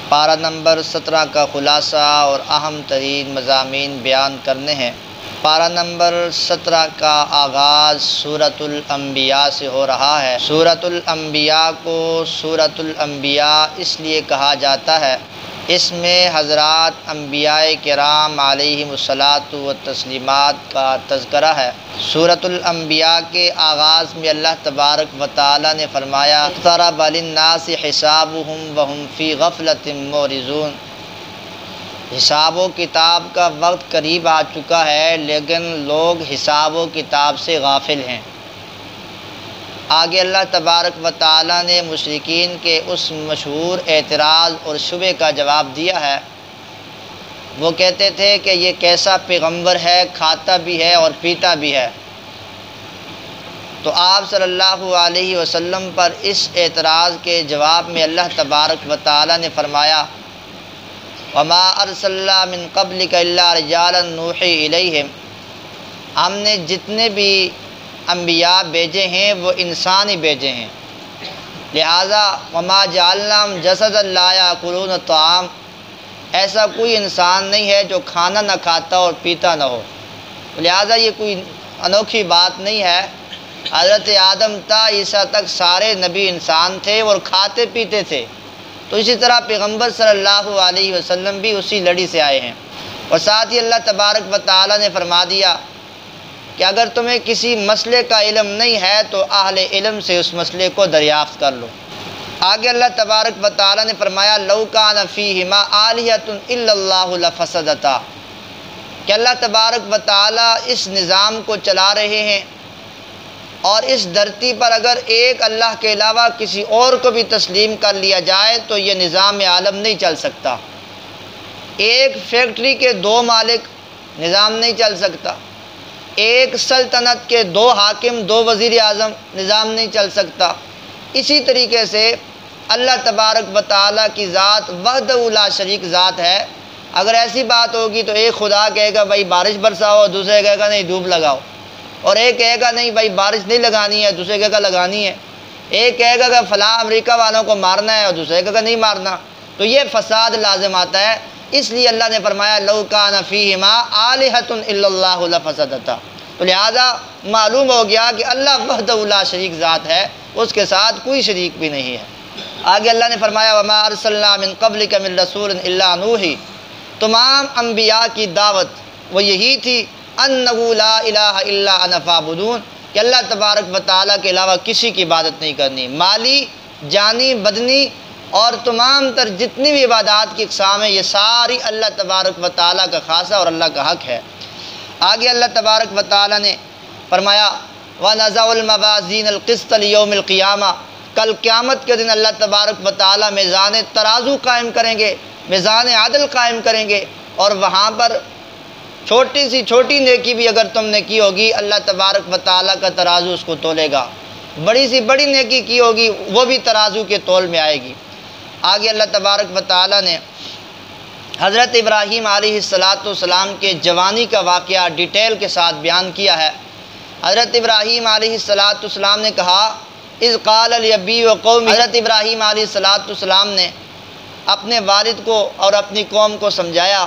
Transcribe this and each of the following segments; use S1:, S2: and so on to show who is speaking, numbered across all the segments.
S1: پارہ نمبر 17 کا خلاصہ اور اہم ترین مضامین بیان کرنے ہیں۔ پارہ نمبر 17 کا آغاز سورۃ الانبیاء سے ہو رہا ہے۔ سورۃ الانبیاء کو سورۃ الانبیاء اس لیے کہا جاتا ہے، اس میں حضرات انبیاء کرام علیہم الصلاۃ والتسلیمات کا تذکرہ ہے۔ سورۃ الانبیاء کے آغاز میں اللہ تبارک و تعالی نے فرمایا اقترب للناس حسابهم وهم فی غفلۃ معرضون۔ حساب و کتاب کا وقت قریب آ چکا ہے، لیکن لوگ حساب و کتاب سے غافل ہیں۔ آگے اللہ تبارک و تعالی نے مشرکین کے اس مشہور اعتراض اور شبہ کا جواب دیا ہے۔ وہ کہتے تھے کہ یہ کیسا پیغمبر ہے، کھاتا بھی ہے اور پیتا بھی ہے۔ تو آپ صلی اللہ علیہ وسلم پر اس اعتراض کے جواب میں اللہ تبارک و تعالی نے فرمایا وَمَا أَرْسَلْنَا مِن قَبْلِكَ إِلَّا رِجَالًا نُوحِي إِلَيْهِمْ۔ ہم نے جتنے بھی انبیاء بھیجے ہیں وہ انسان ہی بھیجے ہیں، لہٰذا وَمَا جَعَلْنَاهُمْ جَسَدًا لَا يَأْكُلُونَ الطَّعَامَ، ایسا کوئی انسان نہیں ہے جو کھانا نہ کھاتا اور پیتا نہ ہو، لہٰذا یہ کوئی انوکھی بات نہیں ہے۔ حضرت آدم تا عیسیٰ تک سارے نبی انسان تھے اور کھاتے پیتے تھے، تو اسی طرح پیغمبر صلی اللہ علیہ وسلم بھی اسی لڑی سے آئے ہیں۔ اور ساتھ ہی اللہ تبارک و تعالی نے فرما دیا کہ اگر تمہیں کسی مسئلے کا علم نہیں ہے تو اہل علم سے اس مسئلے کو دریافت کر لو۔ آگے اللہ تبارک و تعالی نے فرمایا لو کان فیہما آلہۃ الا اللہ لفسدتا، کہ اللہ تبارک و تعالی اس نظام کو چلا رہے ہیں، اور اس دھرتی پر اگر ایک اللہ کے علاوہ کسی اور کو بھی تسلیم کر لیا جائے تو یہ نظام عالم نہیں چل سکتا۔ ایک فیکٹری کے دو مالک نظام نہیں چل سکتا، ایک سلطنت کے دو حاکم، دو وزیر اعظم نظام نہیں چل سکتا۔ اسی طریقے سے اللہ تبارک و تعالیٰ کی ذات وحدہ لا شریک ذات ہے۔ اگر ایسی بات ہوگی تو ایک خدا کہے گا بھائی بارش برساؤ، دوسرے کہے گا نہیں دھوپ لگاؤ، اور ایک کہے گا نہیں بھائی بارش نہیں لگانی ہے، دوسرے کہے گا لگانی ہے، ایک کہے گا کہ فلاں امریکہ والوں کو مارنا ہے اور دوسرے کہے گا نہیں مارنا، تو یہ فساد لازم آتا ہے۔ اس لیے اللہ نے فرمایا لو کان فیہما آلہۃ الا اللہ لفسدتا، تو لہذا معلوم ہو گیا کہ اللہ وحدہ لا شریک ذات ہے، اس کے ساتھ کوئی شریک بھی نہیں ہے۔ آگے اللہ نے فرمایا وما ارسلنا من قبلک من رسول الا نوحی، تمام انبیاء کی دعوت وہ یہی تھی انہ لا الہ الا انا فاعبدون، کہ اللہ تبارک و تعالیٰ کے علاوہ کسی کی عبادت نہیں کرنی، مالی، جانی، بدنی اور تمام تر جتنی بھی عبادات کی اقسام ہیں یہ ساری اللہ تبارک و تعالیٰ کا خاصہ اور اللہ کا حق ہے۔ آگے اللہ تبارک و تعالیٰ نے فرمایا وَنَزَعُ الْمَوَازِينَ الْقِسْطَ لِيَوْمِ الْقِيَامَةِ، کل قیامت کے دن اللہ تبارک و تعالیٰ میزان ترازو قائم کریں گے، میزان عدل قائم کریں گے، اور وہاں پر چھوٹی سی چھوٹی نیکی بھی اگر تم نے کی ہوگی اللہ تبارک و تعالیٰ کا ترازو اس کو تولے گا، بڑی سی بڑی نیکی کی ہوگی وہ بھی ترازو کے تول میں آئے گی۔ آگے اللہ تبارک و تعالیٰ نے حضرت ابراہیم علیہ السلام کے جوانی کا واقعہ ڈیٹیل کے ساتھ بیان کیا ہے۔ حضرت ابراہیم علیہ السلام نے کہا اذ قال لأبی وقومی، حضرت ابراہیم علیہ السلام نے اپنے والد کو اور اپنی قوم کو سمجھایا،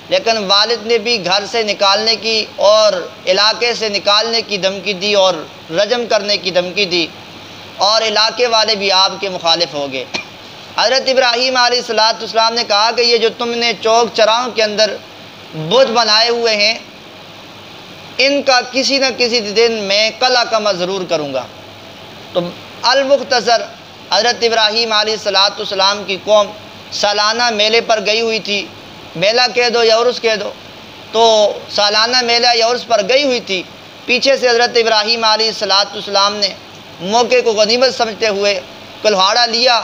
S1: لیکن والد نے بھی گھر سے نکالنے کی اور علاقے سے نکالنے کی دھمکی دی اور رجم کرنے کی دھمکی دی، اور علاقے والے بھی آپ کے مخالف ہو گئے۔ حضرت ابراہیم علیہ السلام نے کہا کہ یہ جو تم نے چوک چراہوں کے اندر بت بنائے ہوئے ہیں ان کا کسی نہ کسی دن میں قلع کما ضرور کروں گا۔ تو المختصر حضرت ابراہیم علیہ السلام کی قوم سالانہ میلے پر گئی ہوئی تھی، میلہ کہہ دو یا عرس کہہ دو، تو سالانہ میلہ یا عرس پر گئی ہوئی تھی۔ پیچھے سے حضرت ابراہیم علیہ السلام نے موقع کو غنیمت سمجھتے ہوئے کلہاڑا لیا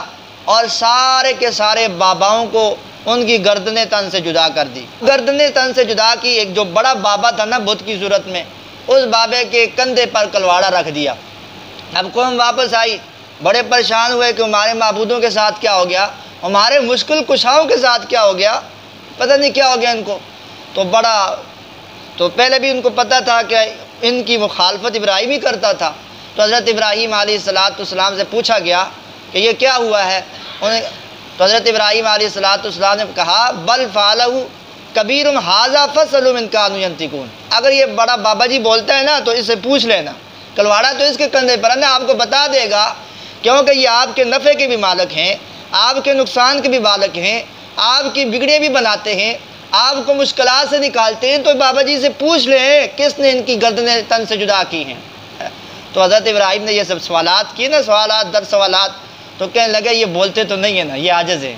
S1: اور سارے کے سارے باباؤں کو ان کی گردنیں تن سے جدا کر دی۔ گردنیں تن سے جدا کی، ایک جو بڑا بابا تھا نا بت کی صورت میں، اس بابے کے کندھے پر کلہاڑا رکھ دیا۔ اب قوم واپس آئی، بڑے پریشان ہوئے کہ ہمارے معبودوں کے ساتھ کیا ہو گیا، ہمارے مشکل کشاؤں کے ساتھ کیا ہو گیا، پتہ نہیں کیا ہو گیا ان کو۔ تو پہلے بھی ان کو پتہ تھا کہ ان کی مخالفت ابراہیم ہی کرتا تھا، تو حضرت ابراہیم علیہ السلام سے پوچھا گیا کہ یہ کیا ہوا ہے۔ تو حضرت ابراہیم علیہ السلام نے کہا بل فعلہ کبیرہم ھذا فاسألوہم ان کانوا ینطقون، اگر یہ بڑا بابا جی بولتا ہے نا تو اس سے پوچھ لینا، کلواڑا تو اس کے کندھے پر ہے نا، آپ کو بتا دے گا، کیونکہ یہ آپ کے نفع کے بھی مالک ہیں، آپ کے نقصان کے بھی مالک ہیں، آپ کی بگڑیاں بھی بناتے ہیں، آپ کو مشکلات سے نکالتے ہیں، تو بابا جی سے پوچھ لیں کس نے ان کی گردنیں تن سے جدا کی ہیں۔ تو حضرت ابراہیم نے یہ سب سوالات کیے نا، سوالات در سوالات، تو کہنے لگے یہ بولتے تو نہیں ہیں نا، یہ عاجز ہیں۔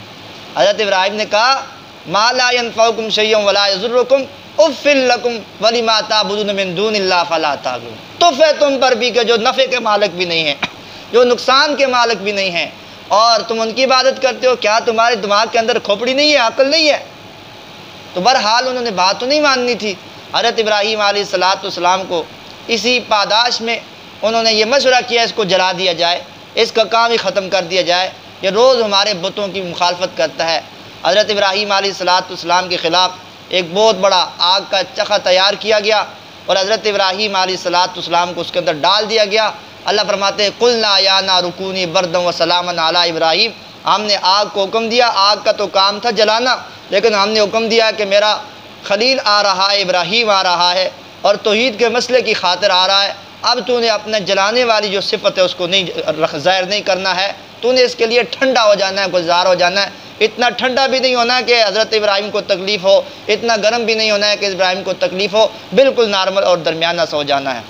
S1: حضرت ابراہیم نے کہا ما لا ينفعكم شيئا ولا يضركم اف لكم ولما تعبدون من دون الله فلا تعقلون، تف ہے تم پر بھی کہ جو نفع کے مالک بھی نہیں ہیں، جو نقصان کے مالک بھی نہیں ہیں، اور تم ان کی عبادت کرتے ہو، کیا تمہارے دماغ کے اندر کھوپڑی نہیں ہے، عقل نہیں ہے؟ تو بہرحال انہوں نے بات تو نہیں ماننی تھی۔ حضرت ابراہیم علیہ السلام کو اسی پاداش میں انہوں نے یہ مشورہ کیا اس کو جلا دیا جائے، اس کا کام ہی ختم کر دیا جائے، یہ روز ہمارے بتوں کی مخالفت کرتا ہے۔ حضرت ابراہیم علیہ السلام کے خلاف ایک بہت بڑا آگ کا چخا تیار کیا گیا اور حضرت ابراہیم علیہ السلام کو اس کے اندر ڈال دیا گیا۔ اللہ فرماتے ہیں قلنا یا نار کونی بردا وسلاما علی ابراہیم، ہم نے آگ کو حکم دیا، آگ کا تو کام تھا جلانا، لیکن ہم نے حکم دیا کہ میرا خلیل آ رہا ہے، ابراہیم آ رہا ہے اور توحید کے مسئلے کی خاطر آ رہا ہے، اب تو نے اپنا جلانے والی جو صفت ہے اس کو نہیں ظاہر نہیں کرنا ہے، تو نے اس کے لیے ٹھنڈا ہو جانا ہے، گلزار ہو جانا ہے، اتنا ٹھنڈا بھی نہیں ہونا ہے کہ حضرت ابراہیم کو تکلیف ہو، اتنا گرم بھی نہیں ہونا ہے کہ ابراہیم کو تکلیف ہو، بالکل نارمل اور درمیانہ سا ہو جانا ہے۔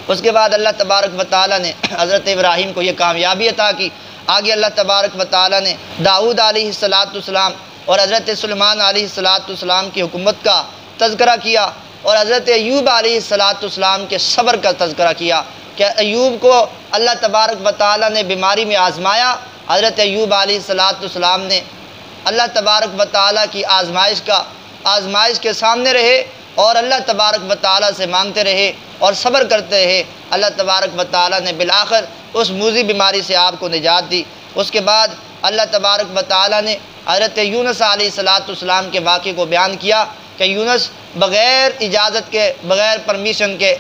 S1: اس کے بعد اللہ تبارک و تعالیٰ نے حضرت ابراہیم کو یہ کامیابی عطا کی۔ آگے اللہ تبارک و تعالیٰ نے داؤد علیہ السلام اور حضرت سلیمان علیہ السلام کی حکومت کا تذکرہ کیا اور حضرت ایوب علیہ السلام کے صبر کا تذکرہ کیا کہ ایوب کو اللہ تبارک و تعالیٰ نے بیماری میں آزمایا۔ حضرت ایوب علیہ السلام نے اللہ تبارک و تعالیٰ کی آزمائش کے سامنے رہے اور اللہ تبارک و تعالیٰ سے مانگتے رہے اور صبر کرتے رہے۔ اللہ تبارک و تعالیٰ نے بالآخر اس موذی بیماری سے آپ کو نجات دی۔ اس کے بعد اللہ تبارک و تعالیٰ نے حضرت یونس علیہ السلام کے واقعے کو بیان کیا کہ یونس بغیر اجازت کے، بغیر پرمیشن کے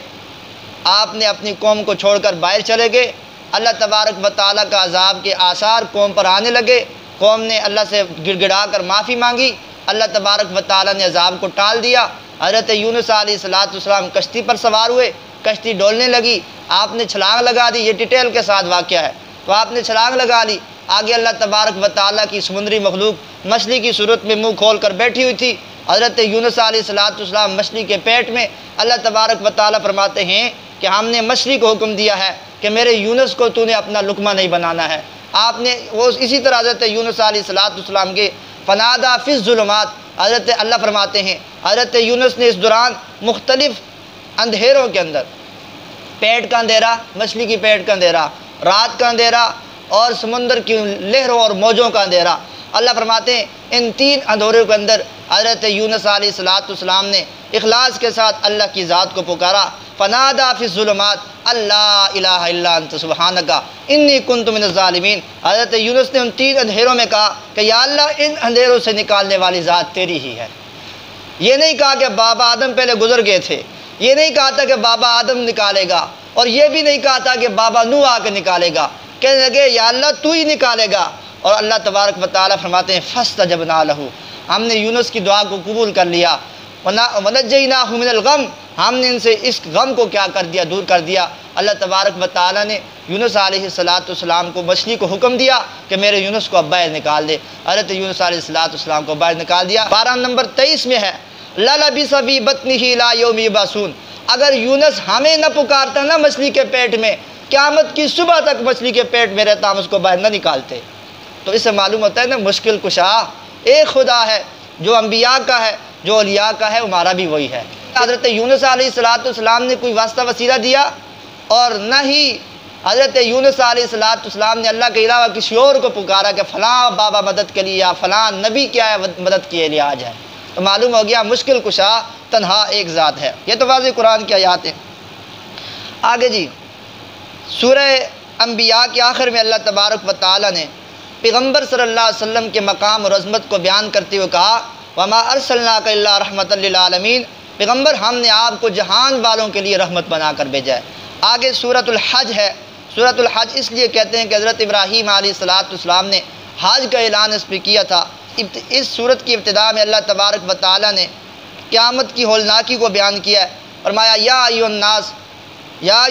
S1: آپ نے اپنی قوم کو چھوڑ کر باہر چلے گئے۔ اللہ تبارک و تعالیٰ کا عذاب کے آثار قوم پر آنے لگے، قوم نے اللہ سے گڑ گڑا کر معافی مانگی، اللہ تبارک و تعالیٰ نے عذاب کو ٹال دیا۔ حضرت یونس علیہ السلام کشتی پر سوار ہوئے، کشتی ڈولنے لگی، آپ نے چھلانگ لگا دی، یہ ڈیٹیل کے ساتھ واقعہ ہے، تو آپ نے چھلانگ لگا لی۔ آگے اللہ تبارک و تعالیٰ کی سمندری مخلوق مچھلی کی صورت میں منہ کھول کر بیٹھی ہوئی تھی۔ حضرت یونس علیہ السلام مچھلی کے پیٹ میں، اللہ تبارک و تعالیٰ فرماتے ہیں کہ ہم نے مچھلی کو حکم دیا ہے کہ میرے یونس کو تو نے اپنا لقمہ نہیں بنانا ہے۔ آپ نے وہ اسی طرح حضرت یونس علیہ السلام کے فنادا فی الظلمات، حضرت اللہ فرماتے ہیں حضرت یونس نے اس دوران مختلف اندھیروں کے اندر، پیٹ کا اندھیرا، مچھلی کی پیٹ کا اندھیرا، رات کا اندھیرا اور سمندر کی لہروں اور موجوں کا اندھیرا، اللہ فرماتے ہیں ان تین اندھیروں کے اندر حضرت یونس علیہ السلام نے اخلاص کے ساتھ اللہ کی ذات کو پکارا، فنادا فی الظلمات اللہ الہ الا انت سبحانک انی کنت من الظالمین۔ حضرت یونس نے ان تین اندھیروں میں کہا کہ یا اللہ ان اندھیروں سے نکالنے والی ذات تیری ہی ہے۔ یہ نہیں کہا کہ بابا آدم پہلے گزر گئے تھے، یہ نہیں کہا تھا کہ بابا آدم نکالے گا، اور یہ بھی نہیں کہا تھا کہ بابا نوح آ کے نکالے گا، کہنے لگے یا اللہ تو ہی نکالے گا۔ اور اللہ تبارک و تعالیٰ فرماتے ہیں فاستجبنا لہ، ہم نے یونس کی دعا کو قبول کر لیا، ونجیناہ من الغم، ہم نے ان سے اس غم کو کیا کر دیا، دور کر دیا۔ اللہ تبارک و تعالیٰ نے یونس علیہ السلام کو مچھلی کو حکم دیا کہ میرے یونس کو اب باہر نکال دے۔ حضرت یونس علیہ السلام کو باہر نکال دیا۔ پارہ نمبر 23 میں ہے لَلَبِثَ فِی بَطْنِهِ إِلَىٰ یَوْمِ یُبْعَثُونَ، اگر یونس ہمیں نہ پکارتا نا مچھلی کے پیٹ میں، قیامت کی صبح تک مچھلی کے پیٹ میں رہتا، ہم اس کو باہر نہ نکالتے۔ تو اس سے معلوم ہوتا ہے نا مشکل کشا ایک خدا ہے، جو انبیاء کا ہے، جو اولیاء کا ہے، ہمارا بھی وہی ہے۔ حضرت یونس علیہ السلام نے کوئی واسطہ وسیلہ دیا، اور نہ ہی حضرت یونس علیہ السلام نے اللہ کے علاوہ کسی اور کو پکارا کہ فلاں بابا مدد کے لیے یا فلاں نبی کیا ہے مدد کے لیے آج ہے۔ تو معلوم ہو گیا مشکل کشا تنہا ایک ذات ہے۔ یہ تو واضح قرآن کی آیات ہیں۔ آگے جی سورہ انبیاء کے آخر میں اللہ تبارک و تعالیٰ نے پیغمبر صلی اللہ علیہ وسلم کے مقام اور عظمت کو بیان کرتے ہوئے کہا وَمَا أَرْسَلْنَاكَ إِلَّا رَحْمَةً لِّلْعَالَمِينَ، پیغمبر ہم نے آپ کو جہان والوں کے لیے رحمت بنا کر بھیجا ہے۔ آگے سورۃ الحج ہے، سورۃ الحج اس لیے کہتے ہیں کہ حضرت ابراہیم علیہ السلام نے حج کا اعلان اس پہ کیا تھا۔ اس صورت کی ابتدا میں اللہ تبارک و تعالیٰ نے قیامت کی ہولناکی کو بیان کیا ہے۔ فرمایا یا ایھا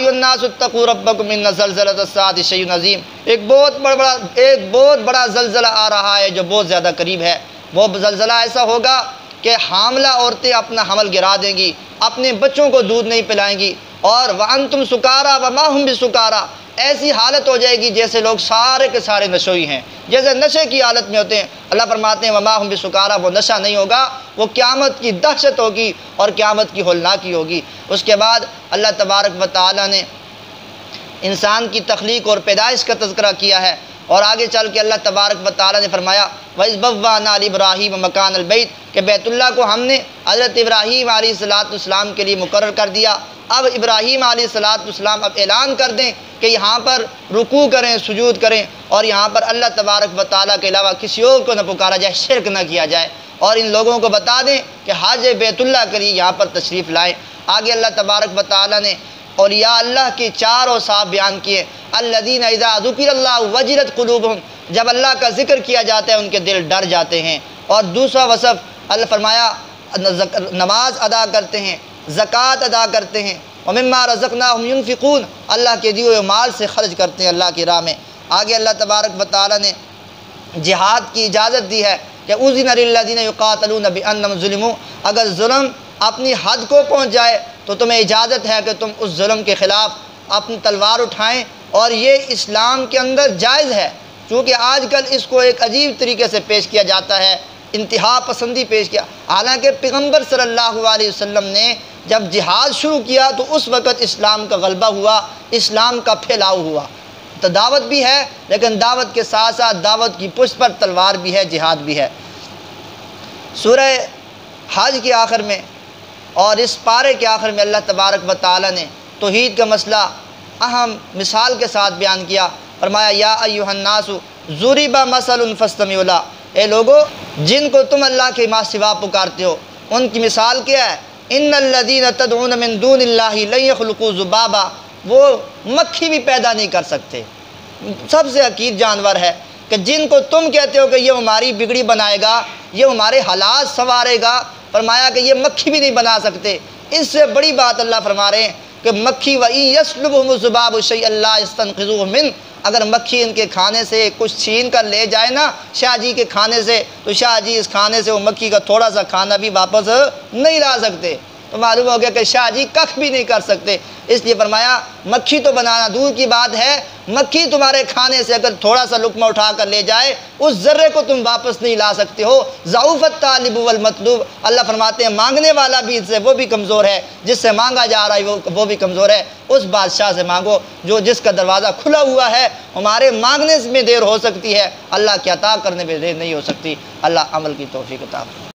S1: الناس اتقوا ربکم ان زلزلۃ الساعۃ شیء عظیم۔ ایک بہت بڑا زلزلہ آ رہا ہے جو بہت زیادہ قریب ہے۔ وہ زلزلہ ایسا ہوگا کہ حاملہ عورتیں اپنا حمل گرا دیں گی، اپنے بچوں کو دودھ نہیں پلائیں گی، اور وانتم سکارا وما ہم بسکارا، ایسی حالت ہو جائے گی جیسے لوگ سارے کے سارے نشوئی ہیں، جیسے نشے کی حالت میں ہوتے ہیں۔ اللہ فرماتے ہیں وما ہم بسکارا، وہ نشہ نہیں ہوگا، وہ قیامت کی دہشت ہوگی اور قیامت کی ہولناکی ہوگی۔ اس کے بعد اللہ تبارک و تعالیٰ نے انسان کی تخلیق اور پیدائش کا تذکرہ کیا ہے، اور آگے چل کے اللہ تبارک و تعالیٰ نے فرمایا وَإِذْ بَوَّأْنَا لِإِبْرَاهِيمَ مَكَانَ الْبَيْتِ، کہ بیت اللہ کو ہم نے حضرت ابراہیم علیہ السلام کے لیے مقرر کر دیا۔ اب ابراہیم علیہ السلام اب اعلان کر دیں کہ یہاں پر رکوع کریں، سجود کریں، اور یہاں پر اللہ تبارک و تعالیٰ کے علاوہ کسی اور کو نہ پکارا جائے، شرک نہ کیا جائے، اور ان لوگوں کو بتا دیں کہ حج بیت اللہ کے لیے یہاں پر تشریف لائیں۔ آگے اللہ تبارک و تعالیٰ نے اولیاء اللہ کے 4 اوصاف بیان کیے۔ الذین اذا ذکر اللہ وجلت قلوبہم، جب اللہ کا ذکر کیا جاتا ہے ان کے دل ڈر جاتے ہیں۔ اور دوسرا وصف اللہ فرمایا نماز ادا کرتے ہیں، زکوٰۃ ادا کرتے ہیں، ومما رزقناہم ینفقون، اللہ کے دیے ہوئے مال سے خرچ کرتے ہیں اللہ کی راہ میں۔ آگے اللہ تبارک و تعالیٰ نے جہاد کی اجازت دی ہے کہ اذن للذین یقاتلون بانہم ظلموا، اگر ظلم اپنی حد کو پہنچ جائے تو تمہیں اجازت ہے کہ تم اس ظلم کے خلاف اپنی تلوار اٹھائیں، اور یہ اسلام کے اندر جائز ہے، چونکہ آج کل اس کو ایک عجیب طریقے سے پیش کیا جاتا ہے، انتہا پسندی پیش کیا۔ حالانکہ پیغمبر صلی اللہ علیہ وسلم نے جب جہاد شروع کیا تو اس وقت اسلام کا غلبہ ہوا، اسلام کا پھیلاؤ ہوا۔ تو دعوت بھی ہے، لیکن دعوت کے ساتھ ساتھ دعوت کی پشت پر تلوار بھی ہے، جہاد بھی ہے۔ سورہ حج کے آخر میں اور اس پارے کے آخر میں اللہ تبارک و تعالیٰ نے توحید کا مسئلہ اہم مثال کے ساتھ بیان کیا۔ فرمایا یا ایھا الناس ضرب مثل فاستمعوا لہ، اے لوگو جن کو تم اللہ کے ماں سوا پکارتے ہو ان کی مثال کیا ہے؟ ان الذین تدعون من دون اللہ لن یخلقوا ذبابا، وہ مکھی بھی پیدا نہیں کر سکتے، سب سے حقیر جانور ہے، کہ جن کو تم کہتے ہو کہ یہ ہماری بگڑی بنائے گا، یہ ہمارے حالات سنوارے گا، فرمایا کہ یہ مکھی بھی نہیں بنا سکتے۔ اس سے بڑی بات اللہ فرما رہے ہیں کہ مکھی وَإِن يَسْلُبْهُمُ الذُّبَابُ شَيْئًا لَّا يَسْتَنقِذُوهُ مِنْهُ، اگر مکھی ان کے کھانے سے کچھ چھین کر لے جائے نا شاہ جی کے کھانے سے، تو شاہ جی اس کھانے سے وہ مکھی کا تھوڑا سا کھانا بھی واپس نہیں لا سکتے۔ تو معلوم ہو گیا کہ شاہ جی کخ بھی نہیں کر سکتے۔ اس لیے فرمایا مکھی تو بنانا دور کی بات ہے، مکھی تمہارے کھانے سے اگر تھوڑا سا لقمہ اٹھا کر لے جائے اس ذرے کو تم واپس نہیں لا سکتے ہو۔ ضعف الطالب والمطلوب، اللہ فرماتے ہیں مانگنے والا بھی اس سے وہ بھی کمزور ہے، جس سے مانگا جا رہا ہے وہ بھی کمزور ہے۔ اس بادشاہ سے مانگو جس کا دروازہ کھلا ہوا ہے۔ ہمارے مانگنے میں دیر ہو سکتی ہے، اللہ کی عطا کرنے میں دیر نہیں ہو سکتی۔ اللہ عمل کی توفیق عطا فرمائے۔